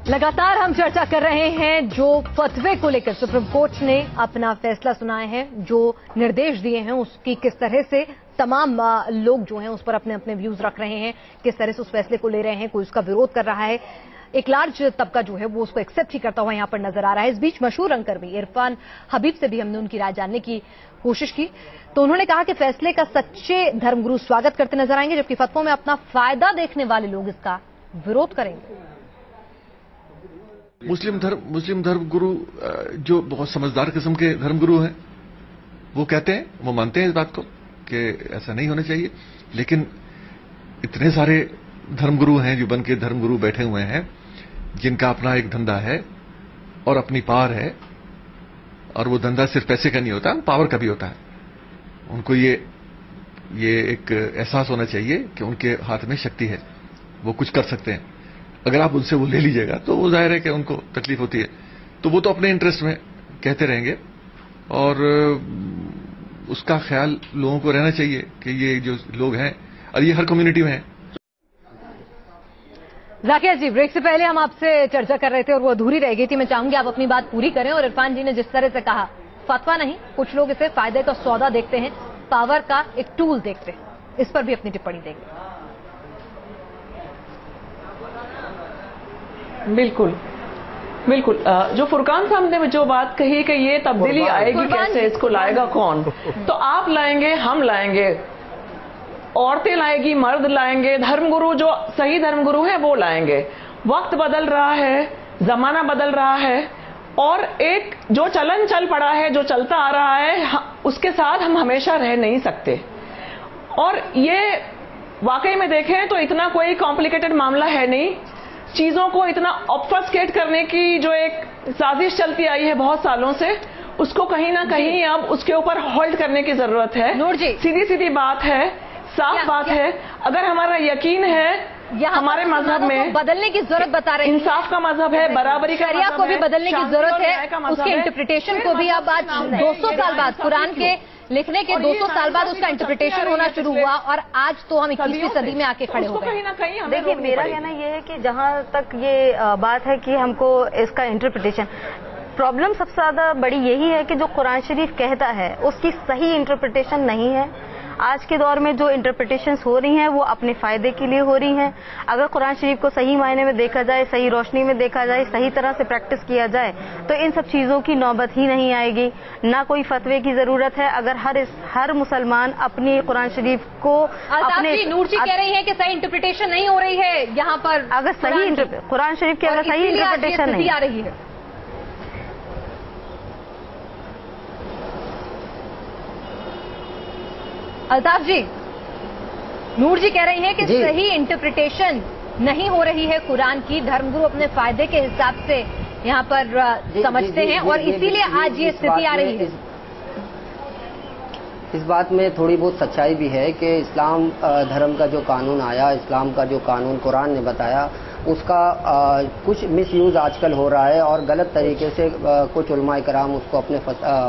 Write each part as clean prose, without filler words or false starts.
लगातार हम चर्चा कर रहे हैं जो फतवे को लेकर सुप्रीम कोर्ट ने अपना फैसला सुनाया है, जो निर्देश दिए हैं उसकी किस तरह से तमाम लोग जो हैं उस पर अपने अपने व्यूज रख रहे हैं, किस तरह से उस फैसले को ले रहे हैं, कोई उसका विरोध कर रहा है। एक लार्ज तबका जो है वो उसको एक्सेप्ट ही करता हुआ यहां पर नजर आ रहा है। इस बीच मशहूर एंकर भी इरफान हबीब से भी हमने उनकी राय जानने की कोशिश की, तो उन्होंने कहा कि फैसले का सच्चे धर्मगुरु स्वागत करते नजर आएंगे, जबकि फतवों में अपना फायदा देखने वाले लोग इसका विरोध करेंगे। मुस्लिम धर्मगुरु जो बहुत समझदार किस्म के धर्मगुरु हैं, वो कहते हैं, वो मानते हैं इस बात को कि ऐसा नहीं होना चाहिए। लेकिन इतने सारे धर्मगुरु हैं जो बन के धर्मगुरु बैठे हुए हैं, जिनका अपना एक धंधा है और अपनी पावर है, और वो धंधा सिर्फ पैसे का नहीं होता, पावर का भी होता है। उनको ये एक एहसास होना चाहिए कि उनके हाथ में शक्ति है, वो कुछ कर सकते हैं। अगर आप उनसे वो ले लीजिएगा तो वो जाहिर है कि उनको तकलीफ होती है, तो वो तो अपने इंटरेस्ट में कहते रहेंगे, और उसका ख्याल लोगों को रहना चाहिए कि ये जो लोग हैं, और ये हर कम्युनिटी में है। जाकिया जी, ब्रेक से पहले हम आपसे चर्चा कर रहे थे और वो अधूरी रह गई थी, मैं चाहूंगी आप अपनी बात पूरी करें। और इरफान जी ने जिस तरह से कहा, फतवा नहीं, कुछ लोग इसे फायदे का सौदा देखते हैं, पावर का एक टूल देखते हैं, इस पर भी अपनी टिप्पणी देंगे। बिल्कुल बिल्कुल, जो फुरकान साहब ने जो बात कही कि ये तब्दीली आएगी कैसे, इसको लाएगा कौन, तो आप लाएंगे, हम लाएंगे, औरतें लाएगी, मर्द लाएंगे, धर्मगुरु जो सही धर्मगुरु है वो लाएंगे। वक्त बदल रहा है, जमाना बदल रहा है, और एक जो चलन चल पड़ा है, जो चलता आ रहा है, उसके साथ हम हमेशा रह नहीं सकते। और ये वाकई में देखें तो इतना कोई कॉम्प्लिकेटेड मामला है नहीं। चीजों को इतना ऑब्फस्केट करने की जो एक साजिश चलती आई है बहुत सालों से, उसको कहीं ना कहीं अब उसके ऊपर होल्ड करने की जरूरत है। नूर जी, सीधी सीधी बात है, साफ बात है। अगर हमारा यकीन है हमारे मजहब में बदलने की जरूरत बता रहे हैं, इंसाफ का मजहब है, बराबरी का शरिया को भी बदलने की जरूरत है, उसके इंटरप्रिटेशन को भी अब आज 200 साल बाद, कुरान के लिखने के 200 साल बाद उसका इंटरप्रिटेशन होना शुरू हुआ, और आज तो हम 21वीं सदी में आके खड़े हो गए। देखिए, मेरा कहना ये है कि जहां तक ये बात है कि हमको इसका इंटरप्रिटेशन, प्रॉब्लम सबसे ज्यादा बड़ी यही है कि जो कुरान शरीफ कहता है उसकी सही इंटरप्रिटेशन नहीं है। आज के दौर में जो इंटरप्रिटेशंस हो रही हैं वो अपने फायदे के लिए हो रही हैं। अगर कुरान शरीफ को सही मायने में देखा जाए, सही रोशनी में देखा जाए, सही तरह से प्रैक्टिस किया जाए, तो इन सब चीजों की नौबत ही नहीं आएगी, ना कोई फतवे की जरूरत है। अगर हर मुसलमान अपनी कुरान शरीफ को अपने, नूर जी कह रही है कि सही इंटरप्रिटेशन नहीं हो रही है यहाँ पर, अगर सही कुरान शरीफ की अगर सही इंटरप्रिटेशन नहीं आ रही है। अल्ताफ जी, नूर जी कह रही हैं कि सही इंटरप्रिटेशन नहीं हो रही है कुरान की, धर्मगुरु अपने फायदे के हिसाब से यहाँ पर समझते हैं, और इसीलिए आज ये स्थिति आ रही है। इस बात में थोड़ी बहुत सच्चाई भी है कि इस्लाम धर्म का जो कानून आया, इस्लाम का जो कानून कुरान ने बताया, उसका कुछ मिसयूज आजकल हो रहा है, और गलत तरीके से कुछ उलमाए कराम उसको अपने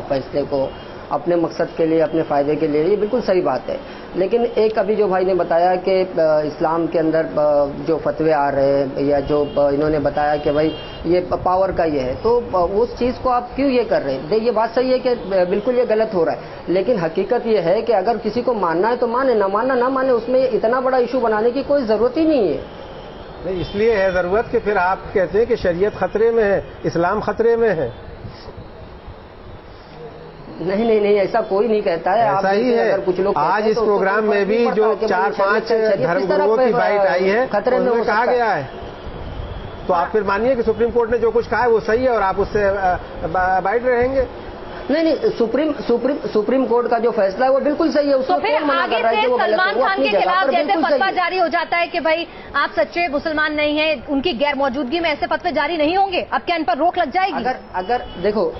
फैसले को अपने मकसद के लिए, अपने फायदे के लिए, ये बिल्कुल सही बात है। लेकिन एक अभी जो भाई ने बताया कि इस्लाम के अंदर जो फतवे आ रहे हैं, या जो इन्होंने बताया कि भाई ये पावर का ये है, तो उस चीज़ को आप क्यों ये कर रहे हैं? ये बात सही है कि बिल्कुल ये गलत हो रहा है, लेकिन हकीकत ये है कि अगर किसी को मानना है तो माने, ना मानना ना माने, उसमें इतना बड़ा इशू बनाने की कोई ज़रूरत ही नहीं है। नहीं, इसलिए है ज़रूरत कि फिर आप कहते हैं कि शरीयत खतरे में है, इस्लाम खतरे में है। नहीं नहीं नहीं, ऐसा कोई नहीं कहता है। ऐसा ही है। अगर कुछ लोग आज इस प्रोग्राम में भी जो 4-5 धर्मगुरुओं की बाइट आई है, खतरे में कहा गया है, तो आप फिर मानिए कि सुप्रीम कोर्ट ने जो कुछ कहा है वो सही है, और आप उससे बाइट रहेंगे। नहीं नहीं, सुप्रीम कोर्ट का जो फैसला है वो बिल्कुल सही है। तो फिर आगे से सलमान खान के खिलाफ जैसे फतवा जारी हो जाता है कि भाई आप सच्चे मुसलमान नहीं हैं, उनकी गैर मौजूदगी में ऐसे फतवे जारी नहीं होंगे, अब क्या इन पर रोक लग जाएगी? अगर देखो,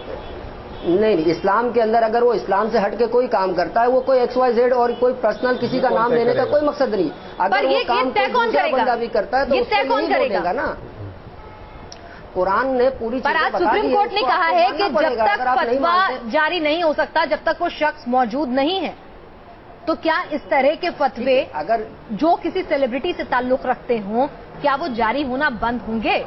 नहीं, इस्लाम के अंदर अगर वो इस्लाम से हट के कोई काम करता है, वो कोई XYZ और कोई पर्सनल किसी का नाम लेने का कोई मकसद नहीं। अगर वो काम दूसरा बंदा भी करता है तो उसको नहीं बोलेगा ना। कुरान ने पूरी चीजें बता दी है। पर आज सुप्रीम कोर्ट ने कहा है कि जब तक फतवा जारी नहीं हो सकता, जब तक वो शख्स मौजूद नहीं है, तो क्या इस तरह के फतवे अगर जो किसी सेलिब्रिटी से ताल्लुक रखते हों, क्या वो जारी होना बंद होंगे?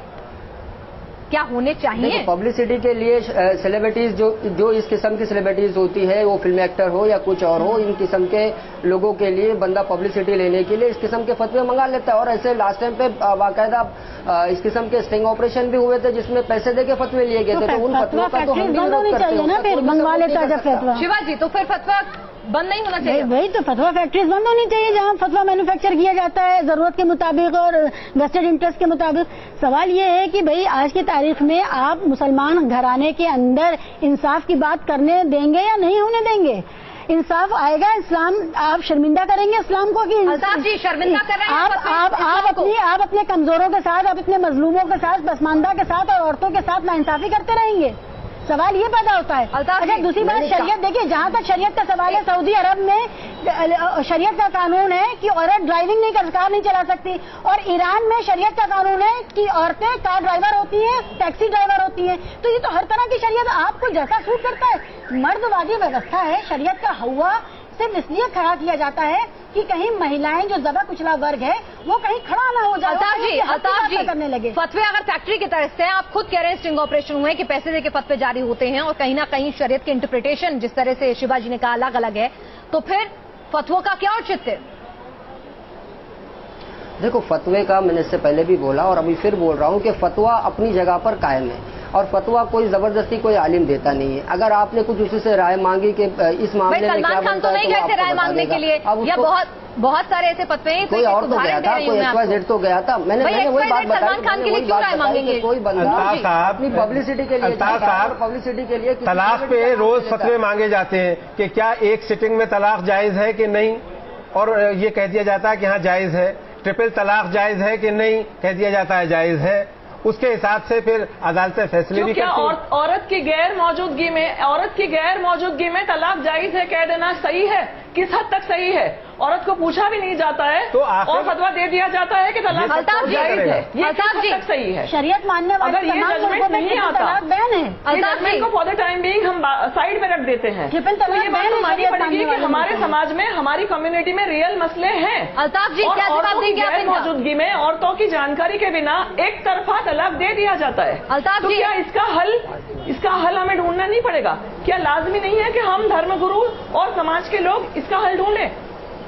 क्या होने चाहिए? पब्लिसिटी के लिए सेलिब्रिटीज जो इस किस्म की सेलिब्रिटीज होती है, वो फिल्म एक्टर हो या कुछ और हो, इन किस्म के लोगों के लिए बंदा पब्लिसिटी लेने के लिए इस किस्म के फतवे मंगा लेता है। और ऐसे लास्ट टाइम पे बाकायदा इस किस्म के स्टिंग ऑपरेशन भी हुए थे जिसमें पैसे देके फतवे लिए गए थे। तो उन फतवों का तो हम भी विरोध करते हैं। फिर मंगवा लेता जब फतवा। शिवाजी, तो फिर फतवा बंद नहीं होना चाहिए? वही तो, फतवा फैक्ट्रीज बंद होनी चाहिए जहाँ फतवा मैन्युफैक्चर किया जाता है जरूरत के मुताबिक और वेस्टेड इंटरेस्ट के मुताबिक। सवाल ये है कि भाई आज की तारीख में आप मुसलमान घराने के अंदर इंसाफ की बात करने देंगे या नहीं होने देंगे? इंसाफ आएगा, इस्लाम आप शर्मिंदा करेंगे इस्लाम को कि अल्ताफ जी शर्मिंदा कर रहे हैं? आप अपने कमजोरों के साथ, आप अपने मजलूमों के साथ, पसमानदा के साथ और औरतों के साथ नाइंसाफी करते रहेंगे? सवाल ये पैदा होता है। अच्छा, दूसरी बात शरीयत, देखिए जहाँ तक शरीयत का सवाल है, सऊदी अरब में शरीयत का कानून है कि औरत ड्राइविंग नहीं कर, कार नहीं चला सकती, और ईरान में शरीयत का कानून है कि औरतें कार ड्राइवर होती हैं, टैक्सी ड्राइवर होती हैं। तो ये तो हर तरह की शरीयत आपको जैसा सूट करता है। मर्दवादी व्यवस्था है, शरीयत का हवा सिर्फ इसलिए खड़ा किया जाता है कि कहीं महिलाएं जो दबा कुचला वर्ग है वो कहीं खड़ा ना हो जाए, अल्ताफ जी करने लगे। फतवे अगर फैक्ट्री की तरफ से, आप खुद कह रहे हैं स्टिंग ऑपरेशन हुए कि पैसे देके फतवे जारी होते हैं और कहीं ना कहीं शरीयत के इंटरप्रिटेशन जिस तरह से शिवाजी ने कहा अलग अलग है, तो फिर फतवों का क्या औचित्य? देखो, फतवे का मैंने इससे पहले भी बोला और अभी फिर बोल रहा हूँ कि फतवा अपनी जगह पर कायम है और फतवा कोई जबरदस्ती कोई आलिम देता नहीं है। अगर आपने कुछ उसी से राय मांगी कि इस मामले में क्या बनता है, तो नहीं गए थे राय मांगने के लिए, या बहुत सारे ऐसे फतवे हैं? कोई और तो गया था, कोई XYZ तो गया था। मैंने वही बात बताई, सलमान खान के लिए क्यों राय मांगेंगे? कोई बंदा अपनी पब्लिसिटी के लिए, पब्लिसिटी के लिए तलाक पे रोज फतवे मांगे जाते हैं कि क्या एक सिटिंग में तलाक जायज है कि नहीं, और ये कह दिया जाता है कि हाँ जायज है। ट्रिपल तलाक जायज है कि नहीं, कह दिया जाता है जायज है। उसके हिसाब से फिर अदालतें फैसले भी करती हैं। औरत की गैर मौजूदगी में तलाक जायज है कह देना सही है? किस हद तक सही है? औरत को पूछा भी नहीं जाता है तो और फतवा दे दिया जाता है कि तलाक जायज है। ये किस हद तक सही है? शरीयत मानने वाले अगर ये जजमेंट नहीं आता, बैन है, जजमेंट को फॉर द टाइम बीइंग हम साइड में रख देते हैं। तो ये बात तो माननी पड़ेगी कि हमारे समाज में, हमारी कम्युनिटी में रियल मसले हैं। अल्ताफ जी, क्या जवाब देंगे आप? मौजूदगी में औरतों की जानकारी के बिना एक तरफा तलाक दे दिया जाता है। अल्ताफ जी, क्या इसका हल हमें ढूंढना नहीं पड़ेगा? क्या लाजमी नहीं है कि हम धर्मगुरु और समाज के लोग इसका हल ढूंढें?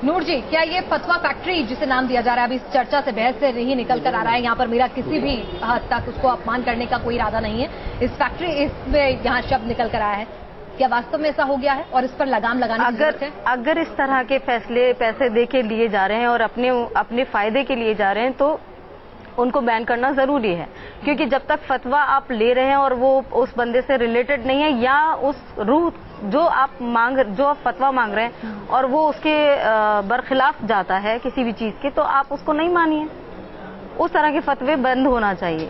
नूर जी, क्या ये फतवा फैक्ट्री जिसे नाम दिया जा रहा है, अभी इस चर्चा से बहस से नहीं निकल कर आ रहा है, यहाँ पर मेरा किसी भी हद तक उसको अपमान करने का कोई इरादा नहीं है, इस फैक्ट्री इसमें यहाँ शब्द निकल कर आया है, क्या वास्तव में ऐसा हो गया है और इस पर लगाम लगाने की जरूरत है? अगर इस तरह के फैसले पैसे दे के लिए जा रहे हैं और अपने फायदे के लिए जा रहे हैं तो उनको बैन करना जरूरी है, क्योंकि जब तक फतवा आप ले रहे हैं और वो उस बंदे से रिलेटेड नहीं है या उस रूह जो आप फतवा मांग रहे हैं और वो उसके बरखिलाफ जाता है किसी भी चीज के, तो आप उसको नहीं मानिए। उस तरह के फतवे बंद होना चाहिए।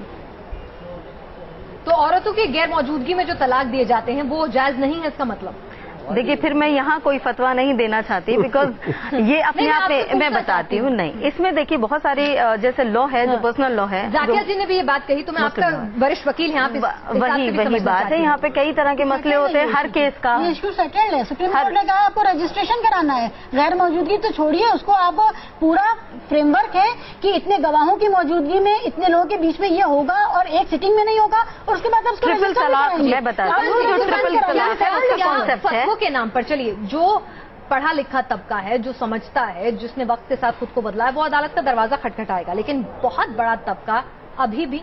तो औरतों की गैर मौजूदगी में जो तलाक दिए जाते हैं वो जायज नहीं है, इसका मतलब? देखिए, फिर मैं यहाँ कोई फतवा नहीं देना चाहती, बिकॉज ये अपने आप में मैं बताती हूँ। नहीं, इसमें देखिए बहुत सारी जैसे लॉ है, जो पर्सनल लॉ है। जाकिया जी ने भी ये बात कही, तो मैं आपका वरिष्ठ वकील हैं, आप वही बात है। यहाँ पे कई तरह के मसले होते हैं हर केस का। इशू सेटल्ड है, सुप्रीम कोर्ट ने कहा आपको रजिस्ट्रेशन कराना है, गैर मौजूदगी तो छोड़िए, उसको आप पूरा फ्रेमवर्क है कि इतने गवाहों की मौजूदगी में इतने लोगों के बीच में ये होगा और एक सिटिंग में नहीं होगा, और उसके बाद उसको ट्रिपल तलाक मैं बताती हूँ, जो ट्रिपल तलाक है उसका कॉन्सेप्ट है के नाम पर। चलिए, जो पढ़ा लिखा तबका है, जो समझता है, जिसने वक्त के साथ खुद को बदला है, वो अदालत का दरवाजा खटखटाएगा, लेकिन बहुत बड़ा तबका अभी भी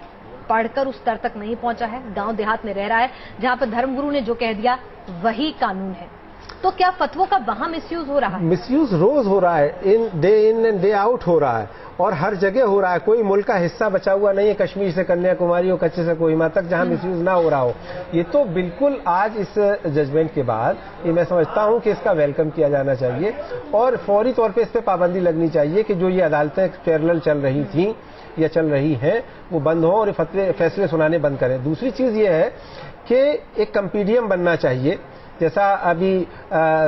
पढ़कर उस स्तर तक नहीं पहुंचा है, गांव देहात में रह रहा है, जहां पर धर्मगुरु ने जो कह दिया वही कानून है। तो क्या फतवों का वहां मिसयूज हो रहा है? मिसयूज रोज हो रहा है, इन एंड डे आउट हो रहा है और हर जगह हो रहा है। कोई मुल्क का हिस्सा बचा हुआ नहीं है, कश्मीर से कन्याकुमारी और कच्चे से कोहिमा तक, जहां मिसयूज ना हो रहा हो। ये तो बिल्कुल आज इस जजमेंट के बाद ये मैं समझता हूं कि इसका वेलकम किया जाना चाहिए और फौरी तौर पे इस पे पाबंदी लगनी चाहिए कि जो ये अदालतें पैरेलल चल रही थी या चल रही हैं वो बंद हो और फैसले सुनाने बंद करें। दूसरी चीज ये है कि एक कंपीडियम बनना चाहिए, जैसा अभी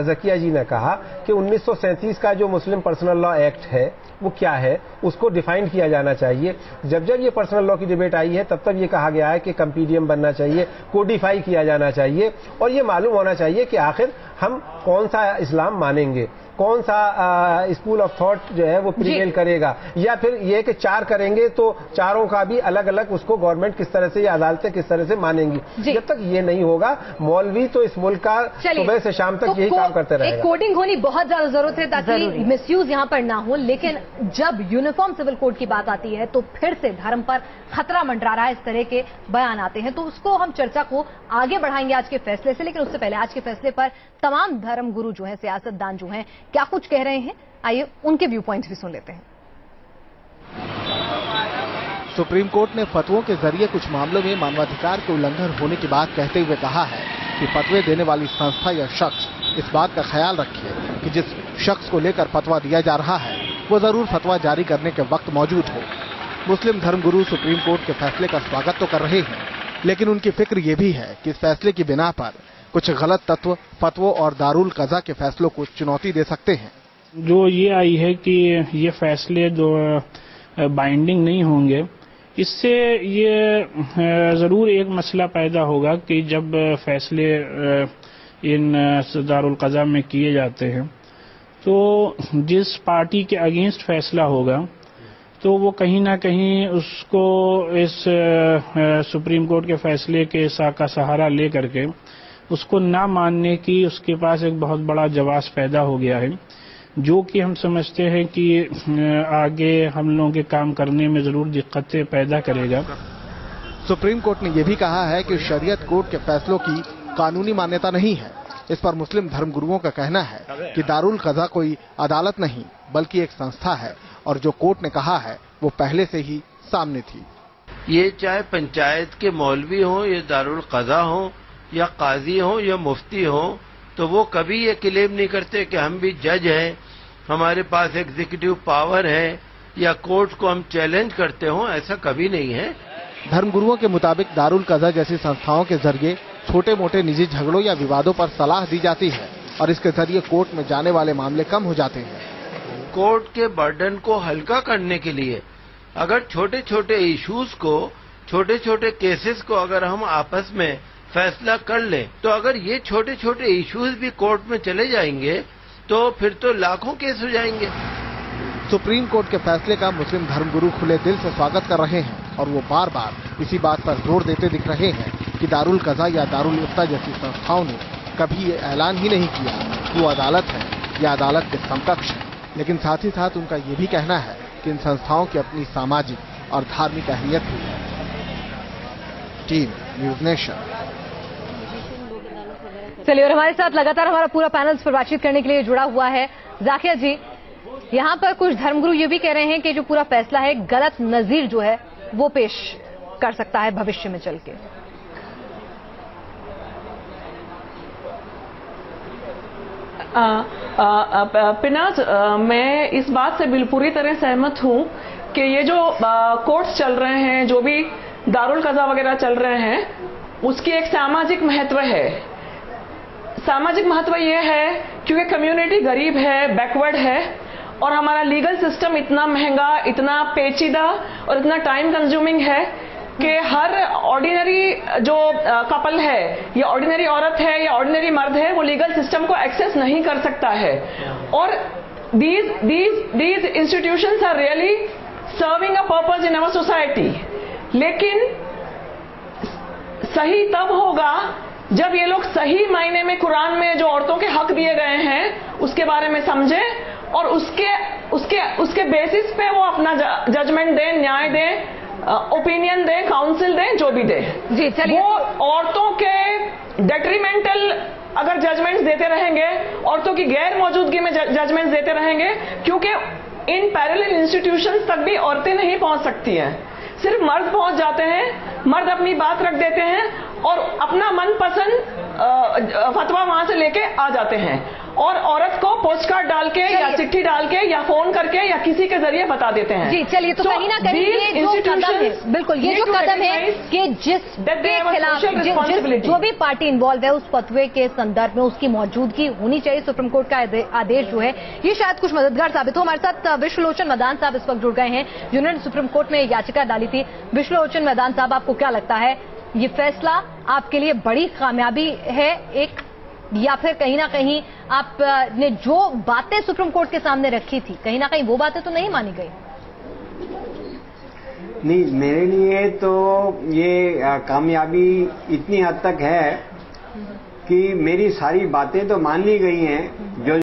जकिया जी ने कहा कि 1937 का जो मुस्लिम पर्सनल लॉ एक्ट है वो क्या है, उसको डिफाइन किया जाना चाहिए। जब जब ये पर्सनल लॉ की डिबेट आई है तब तक ये कहा गया है कि कंपीडियम बनना चाहिए, कोडिफाई किया जाना चाहिए और ये मालूम होना चाहिए कि आखिर हम कौन सा इस्लाम मानेंगे। कौन सा स्कूल ऑफ थॉट जो है वो प्रिवेल करेगा, या फिर ये कि 4 करेंगे तो चारों का भी अलग अलग उसको गवर्नमेंट किस तरह से या अदालतें किस तरह से मानेंगी। जब तक ये नहीं होगा, मौलवी तो इस मुल्क का सुबह से शाम तक यही काम करते रहेगा। कोडिंग होनी बहुत ज्यादा जरूरत है ताकि मिसयूज यहाँ पर ना हो, लेकिन जब यूनिफॉर्म सिविल कोड की बात आती है तो फिर से धर्म पर खतरा मंडरा रहा है, इस तरह के बयान आते हैं। तो उसको हम चर्चा को आगे बढ़ाएंगे आज के फैसले से, लेकिन उससे पहले आज के फैसले पर तमाम धर्म गुरु जो हैं, सियासतदान जो हैं, क्या कुछ कह रहे हैं, आइए उनके व्यू पॉइंट्स भी सुन लेते हैं। सुप्रीम कोर्ट ने फतवों के जरिए कुछ मामलों में मानवाधिकार के उल्लंघन होने की बात कहते हुए कहा है कि फतवे देने वाली संस्था या शख्स इस बात का ख्याल रखे कि जिस शख्स को लेकर फतवा दिया जा रहा है वो जरूर फतवा जारी करने के वक्त मौजूद हो। मुस्लिम धर्मगुरु सुप्रीम कोर्ट के फैसले का स्वागत तो कर रहे हैं, लेकिन उनकी फिक्र ये भी है कि इस फैसले की बिना पर कुछ गलत तत्व फतवों और दारुल कज़ा के फैसलों को चुनौती दे सकते हैं। जो ये आई है कि ये फैसले जो बाइंडिंग नहीं होंगे, इससे ये जरूर एक मसला पैदा होगा कि जब फैसले इन दारुल कज़ा में किए जाते हैं तो जिस पार्टी के अगेंस्ट फैसला होगा तो वो कहीं ना कहीं उसको इस सुप्रीम कोर्ट के फैसले के का सहारा ले करके उसको ना मानने की उसके पास एक बहुत बड़ा जवाब पैदा हो गया है, जो कि हम समझते हैं कि आगे हम लोगों के काम करने में जरूर दिक्कतें पैदा करेगा। सुप्रीम कोर्ट ने यह भी कहा है कि शरीयत कोर्ट के फैसलों की कानूनी मान्यता नहीं है। इस पर मुस्लिम धर्मगुरुओं का कहना है कि दारुल कज़ा कोई अदालत नहीं बल्कि एक संस्था है और जो कोर्ट ने कहा है वो पहले से ही सामने थी। ये चाहे पंचायत के मौलवी हों या दारुल कज़ा हों या काजी हों या मुफ्ती हों, तो वो कभी ये क्लेम नहीं करते कि हम भी जज हैं, हमारे पास एग्जीक्यूटिव पावर है या कोर्ट को हम चैलेंज करते हों, ऐसा कभी नहीं है। धर्मगुरुओं के मुताबिक दारुल कज़ा जैसी संस्थाओं के जरिए छोटे मोटे निजी झगड़ों या विवादों पर सलाह दी जाती है और इसके जरिए कोर्ट में जाने वाले मामले कम हो जाते हैं। कोर्ट के बर्डन को हल्का करने के लिए अगर छोटे छोटे इश्यूज को, छोटे छोटे केसेस को अगर हम आपस में फैसला कर लें, तो अगर ये छोटे छोटे इश्यूज भी कोर्ट में चले जाएंगे तो फिर तो लाखों केस हो जाएंगे। सुप्रीम कोर्ट के फैसले का मुस्लिम धर्मगुरु खुले दिल से स्वागत कर रहे हैं और वो बार बार इसी बात पर जोर देते दिख रहे हैं कि दारुल कज़ा या दारुल इफ्ता जैसी संस्थाओं ने कभी ये ऐलान ही नहीं किया कि वो अदालत है या अदालत के समकक्ष है। लेकिन साथ ही साथ उनका ये भी कहना है कि इन संस्थाओं की अपनी सामाजिक और धार्मिक अहमियत भी है। Team news nation. चलिए, और हमारे साथ लगातार हमारा पूरा पैनल इस पर बातचीत करने के लिए जुड़ा हुआ है। जाकिया जी, यहाँ पर कुछ धर्मगुरु ये भी कह रहे हैं कि जो पूरा फैसला है गलत नजीर जो है वो पेश कर सकता है भविष्य में चल के। पिनाज, मैं इस बात से पूरी तरह सहमत हूँ कि ये जो कोर्ट्स चल रहे हैं, जो भी दारुल कज़ा वगैरह चल रहे हैं, उसकी एक सामाजिक महत्व है। सामाजिक महत्व ये है क्योंकि कम्युनिटी गरीब है, बैकवर्ड है और हमारा लीगल सिस्टम इतना महंगा, इतना पेचीदा और इतना टाइम कंज्यूमिंग है कि हर ऑर्डिनरी जो कपल है या ऑर्डिनरी औरत है या ऑर्डिनरी मर्द है वो लीगल सिस्टम को एक्सेस नहीं कर सकता है। और these institutions are really serving a purpose in our society। लेकिन सही तब होगा जब ये लोग सही मायने में कुरान में जो औरतों के हक दिए गए हैं उसके बारे में समझें और उसके बेसिस पे वो अपना जजमेंट दें, न्याय दें, ओपिनियन दें, काउंसिल दें, जो भी दें। जी चलिए, वो औरतों के डेट्रीमेंटल अगर जजमेंट्स देते रहेंगे, औरतों की गैर मौजूदगी में जजमेंट्स देते रहेंगे, क्योंकि इन पैरेलल इंस्टीट्यूशंस तक भी औरतें नहीं पहुंच सकती हैं, सिर्फ मर्द पहुंच जाते हैं। मर्द अपनी बात रख देते हैं और अपना मनपसंद फतवा वहां से लेके आ जाते हैं और औरत को पोस्ट कार्ड डाल के या चिट्ठी डाल के या फोन करके या किसी के जरिए बता देते हैं। जी चलिए, तो कहीं ना कहीं ये जो कदम है, बिल्कुल ये जो कदम है कि जिसके खिलाफ जो भी पार्टी इन्वॉल्व है उस फतवे के संदर्भ में उसकी मौजूदगी होनी चाहिए। सुप्रीम कोर्ट का आदेश जो है ये शायद कुछ मददगार साबित हो। हमारे साथ विश्वलोचन मैदान साहब इस वक्त जुड़ गए हैं, जिन्होंने सुप्रीम कोर्ट में याचिका डाली थी। विश्वलोचन मैदान साहब, आपको क्या लगता है ये फैसला आपके लिए बड़ी कामयाबी है एक, या फिर कहीं ना कहीं आपने जो बातें सुप्रीम कोर्ट के सामने रखी थी, कहीं ना कहीं वो बातें तो नहीं मानी गई? नहीं, मेरे लिए तो ये कामयाबी इतनी हद तक है कि मेरी सारी बातें तो मान ली गई हैं। जो